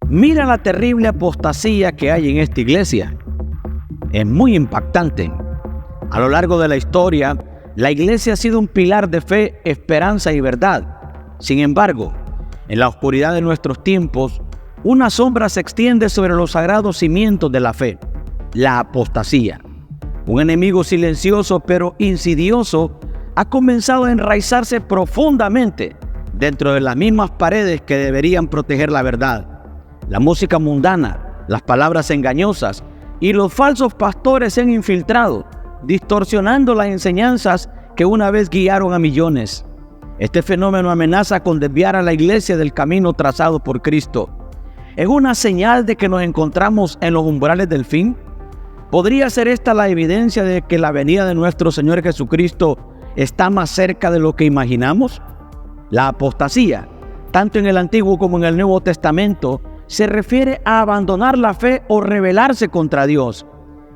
Mira la terrible apostasía que hay en esta iglesia. Es muy impactante. A lo largo de la historia, la iglesia ha sido un pilar de fe, esperanza y verdad. Sin embargo, en la oscuridad de nuestros tiempos, una sombra se extiende sobre los sagrados cimientos de la fe: la apostasía. Un enemigo silencioso pero insidioso ha comenzado a enraizarse profundamente dentro de las mismas paredes que deberían proteger la verdad. La música mundana, las palabras engañosas y los falsos pastores se han infiltrado, distorsionando las enseñanzas que una vez guiaron a millones. Este fenómeno amenaza con desviar a la iglesia del camino trazado por Cristo. ¿Es una señal de que nos encontramos en los umbrales del fin? ¿Podría ser esta la evidencia de que la venida de nuestro Señor Jesucristo está más cerca de lo que imaginamos? La apostasía, tanto en el Antiguo como en el Nuevo Testamento, se refiere a abandonar la fe o rebelarse contra Dios.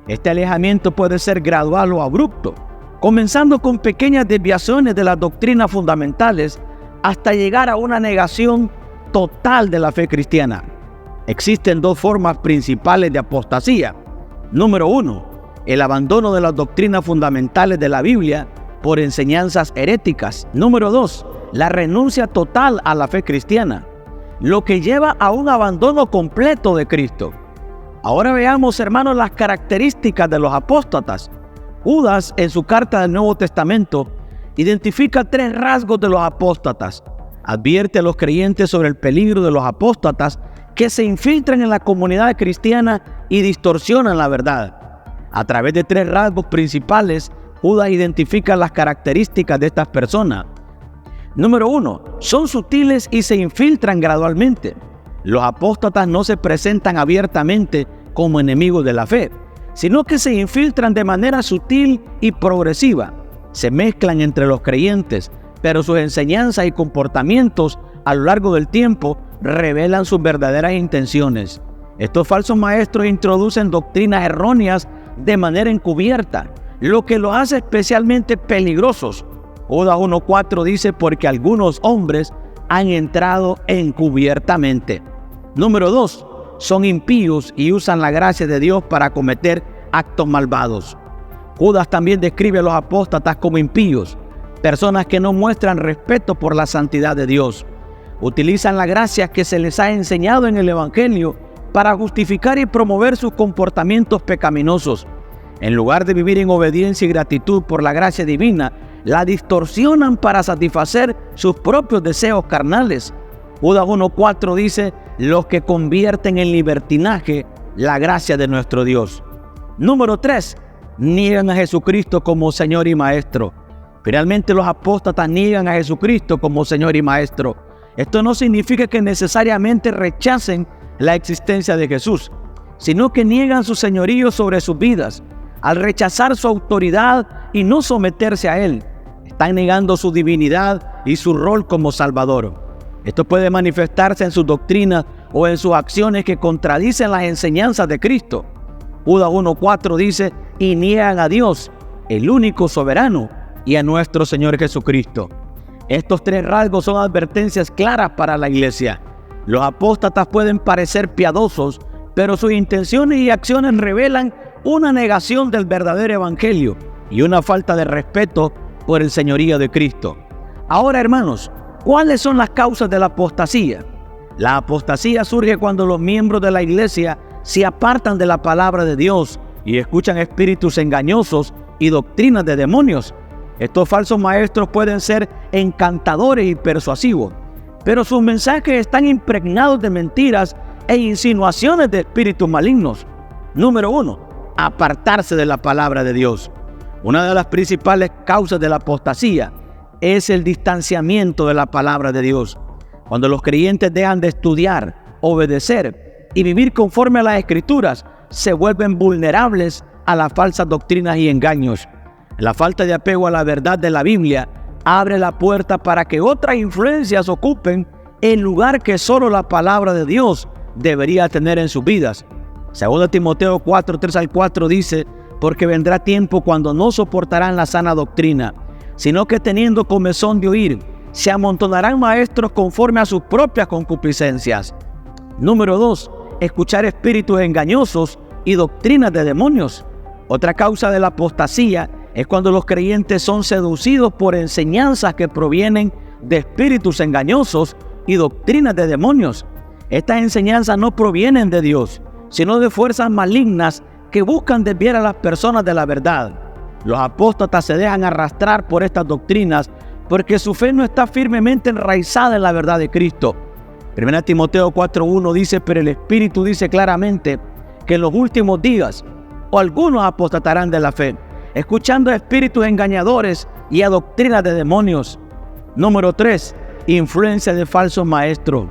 Este alejamiento puede ser gradual o abrupto, comenzando con pequeñas desviaciones de las doctrinas fundamentales hasta llegar a una negación total de la fe cristiana. Existen dos formas principales de apostasía. Número 1, el abandono de las doctrinas fundamentales de la Biblia por enseñanzas heréticas. Número 2, la renuncia total a la fe cristiana, lo que lleva a un abandono completo de Cristo. Ahora veamos, hermanos, las características de los apóstatas. Judas, en su carta del Nuevo Testamento, identifica 3 rasgos de los apóstatas. Advierte a los creyentes sobre el peligro de los apóstatas que se infiltran en la comunidad cristiana y distorsionan la verdad. A través de 3 rasgos principales, Judas identifica las características de estas personas. Número 1, son sutiles y se infiltran gradualmente. Los apóstatas no se presentan abiertamente como enemigos de la fe, sino que se infiltran de manera sutil y progresiva. Se mezclan entre los creyentes, pero sus enseñanzas y comportamientos a lo largo del tiempo revelan sus verdaderas intenciones. Estos falsos maestros introducen doctrinas erróneas de manera encubierta, lo que los hace especialmente peligrosos. Judas 1:4 dice: porque algunos hombres han entrado encubiertamente. Número 2, son impíos y usan la gracia de Dios para cometer actos malvados. Judas también describe a los apóstatas como impíos, personas que no muestran respeto por la santidad de Dios. Utilizan la gracia que se les ha enseñado en el Evangelio para justificar y promover sus comportamientos pecaminosos. En lugar de vivir en obediencia y gratitud por la gracia divina, la distorsionan para satisfacer sus propios deseos carnales. Judas 1:4 dice: los que convierten en libertinaje la gracia de nuestro Dios. Número 3, niegan a Jesucristo como Señor y Maestro. Finalmente, los apóstatas niegan a Jesucristo como Señor y Maestro. Esto no significa que necesariamente rechacen la existencia de Jesús, sino que niegan su señorío sobre sus vidas. Al rechazar su autoridad y no someterse a Él, están negando su divinidad y su rol como Salvador. Esto puede manifestarse en sus doctrinas o en sus acciones que contradicen las enseñanzas de Cristo. Judas 1:4 dice: y niegan a Dios, el único soberano, y a nuestro Señor Jesucristo. Estos 3 rasgos son advertencias claras para la iglesia. Los apóstatas pueden parecer piadosos, pero sus intenciones y acciones revelan una negación del verdadero evangelio y una falta de respeto por el señorío de Cristo. Ahora, hermanos, ¿cuáles son las causas de la apostasía? La apostasía surge cuando los miembros de la iglesia se apartan de la palabra de Dios y escuchan espíritus engañosos y doctrinas de demonios. Estos falsos maestros pueden ser encantadores y persuasivos, pero sus mensajes están impregnados de mentiras e insinuaciones de espíritus malignos. Número 1, apartarse de la palabra de Dios. Una de las principales causas de la apostasía es el distanciamiento de la palabra de Dios. Cuando los creyentes dejan de estudiar, obedecer y vivir conforme a las Escrituras, se vuelven vulnerables a las falsas doctrinas y engaños. La falta de apego a la verdad de la Biblia abre la puerta para que otras influencias ocupen el lugar que solo la palabra de Dios debería tener en sus vidas. 2 Timoteo 4:3-4 dice: porque vendrá tiempo cuando no soportarán la sana doctrina, sino que teniendo comezón de oír, se amontonarán maestros conforme a sus propias concupiscencias. Número 2, escuchar espíritus engañosos y doctrinas de demonios. Otra causa de la apostasía es cuando los creyentes son seducidos por enseñanzas que provienen de espíritus engañosos y doctrinas de demonios. Estas enseñanzas no provienen de Dios, sino de fuerzas malignas que buscan desviar a las personas de la verdad. Los apóstatas se dejan arrastrar por estas doctrinas porque su fe no está firmemente enraizada en la verdad de Cristo. 1 Timoteo 4:1 dice: pero el Espíritu dice claramente que en los últimos días algunos apostatarán de la fe, escuchando a espíritus engañadores y a doctrinas de demonios. Número 3, influencia de falsos maestros.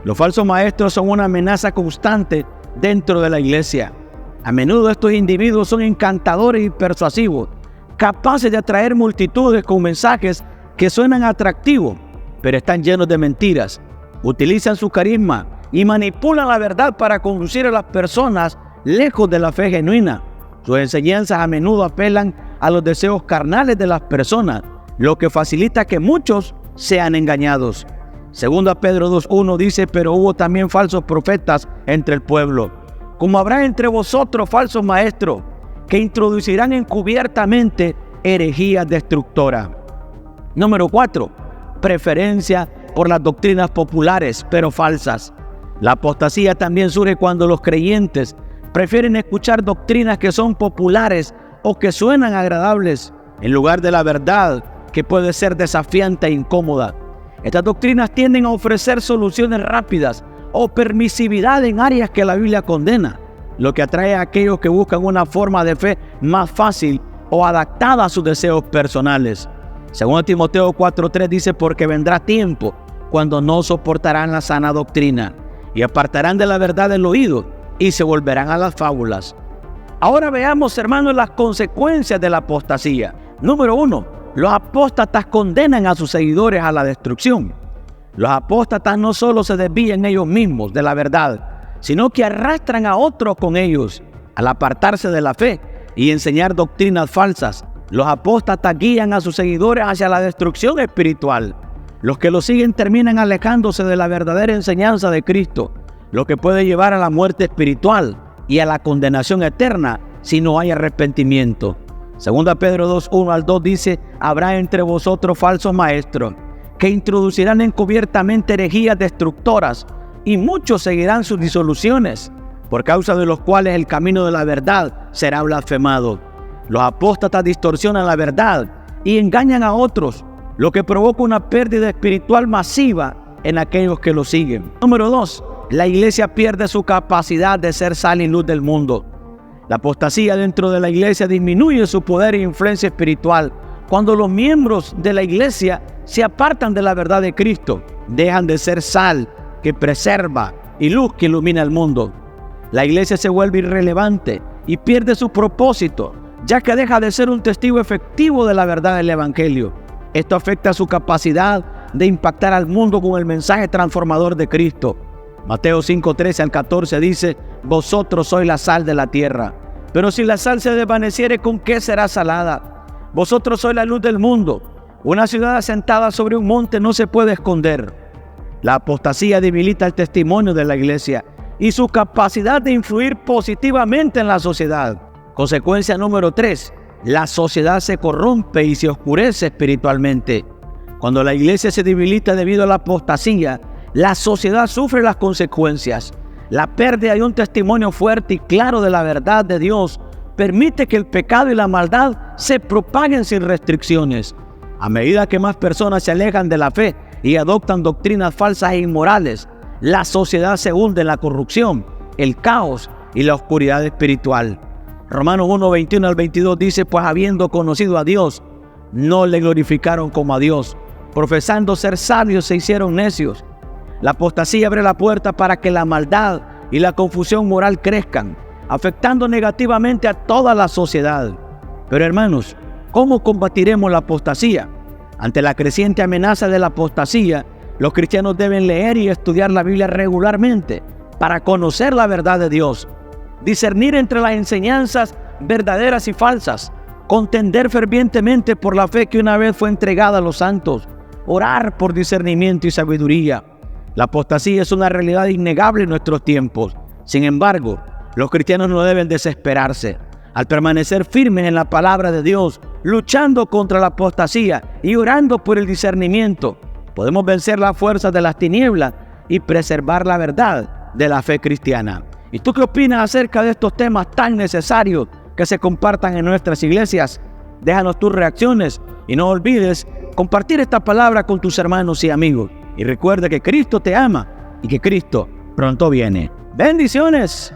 Los falsos maestros son una amenaza constante dentro de la iglesia. A menudo estos individuos son encantadores y persuasivos, capaces de atraer multitudes con mensajes que suenan atractivos, pero están llenos de mentiras. Utilizan su carisma y manipulan la verdad para conducir a las personas lejos de la fe genuina. Sus enseñanzas a menudo apelan a los deseos carnales de las personas, lo que facilita que muchos sean engañados. 2 Pedro 2:1 dice: pero hubo también falsos profetas entre el pueblo, como habrá entre vosotros falsos maestros, que introducirán encubiertamente herejías destructoras. Número 4, preferencia por las doctrinas populares pero falsas. La apostasía también surge cuando los creyentes prefieren escuchar doctrinas que son populares o que suenan agradables, en lugar de la verdad, que puede ser desafiante e incómoda. Estas doctrinas tienden a ofrecer soluciones rápidas o permisividad en áreas que la Biblia condena, lo que atrae a aquellos que buscan una forma de fe más fácil o adaptada a sus deseos personales. 2 Timoteo 4:3 dice: porque vendrá tiempo cuando no soportarán la sana doctrina y apartarán de la verdad el oído y se volverán a las fábulas. Ahora veamos, hermanos, las consecuencias de la apostasía. Número 1, los apóstatas condenan a sus seguidores a la destrucción. Los apóstatas no solo se desvían ellos mismos de la verdad, sino que arrastran a otros con ellos. Al apartarse de la fe y enseñar doctrinas falsas, los apóstatas guían a sus seguidores hacia la destrucción espiritual. Los que lo siguen terminan alejándose de la verdadera enseñanza de Cristo, lo que puede llevar a la muerte espiritual y a la condenación eterna si no hay arrepentimiento. 2 Pedro 2:1-2 dice: habrá entre vosotros falsos maestros, que introducirán encubiertamente herejías destructoras, y muchos seguirán sus disoluciones, por causa de los cuales el camino de la verdad será blasfemado. Los apóstatas distorsionan la verdad y engañan a otros, lo que provoca una pérdida espiritual masiva en aquellos que lo siguen. Número 2, la iglesia pierde su capacidad de ser sal y luz del mundo. La apostasía dentro de la iglesia disminuye su poder e influencia espiritual cuando los miembros de la iglesia se apartan de la verdad de Cristo, dejan de ser sal que preserva y luz que ilumina el mundo. La iglesia se vuelve irrelevante y pierde su propósito, ya que deja de ser un testigo efectivo de la verdad del evangelio. Esto afecta su capacidad de impactar al mundo con el mensaje transformador de Cristo. Mateo 5:13-14 dice: vosotros sois la sal de la tierra, pero si la sal se desvaneciere, ¿con qué será salada? Vosotros sois la luz del mundo. Una ciudad asentada sobre un monte no se puede esconder. La apostasía debilita el testimonio de la iglesia y su capacidad de influir positivamente en la sociedad. Consecuencia número 3, la sociedad se corrompe y se oscurece espiritualmente. Cuando la iglesia se debilita debido a la apostasía, la sociedad sufre las consecuencias. La pérdida de un testimonio fuerte y claro de la verdad de Dios permite que el pecado y la maldad se propaguen sin restricciones. A medida que más personas se alejan de la fe y adoptan doctrinas falsas e inmorales, la sociedad se hunde en la corrupción, el caos y la oscuridad espiritual. Romanos 1:21-22 dice: pues habiendo conocido a Dios, no le glorificaron como a Dios, profesando ser sabios se hicieron necios. La apostasía abre la puerta para que la maldad y la confusión moral crezcan, afectando negativamente a toda la sociedad. Pero hermanos, ¿cómo combatiremos la apostasía? Ante la creciente amenaza de la apostasía, los cristianos deben leer y estudiar la Biblia regularmente para conocer la verdad de Dios, discernir entre las enseñanzas verdaderas y falsas, contender fervientemente por la fe que una vez fue entregada a los santos, orar por discernimiento y sabiduría, La apostasía es una realidad innegable en nuestros tiempos. Sin embargo, los cristianos no deben desesperarse. Al permanecer firmes en la palabra de Dios, luchando contra la apostasía y orando por el discernimiento, podemos vencer las fuerzas de las tinieblas y preservar la verdad de la fe cristiana. ¿Y tú qué opinas acerca de estos temas tan necesarios que se compartan en nuestras iglesias? Déjanos tus reacciones y no olvides compartir esta palabra con tus hermanos y amigos. Y recuerda que Cristo te ama y que Cristo pronto viene. ¡Bendiciones!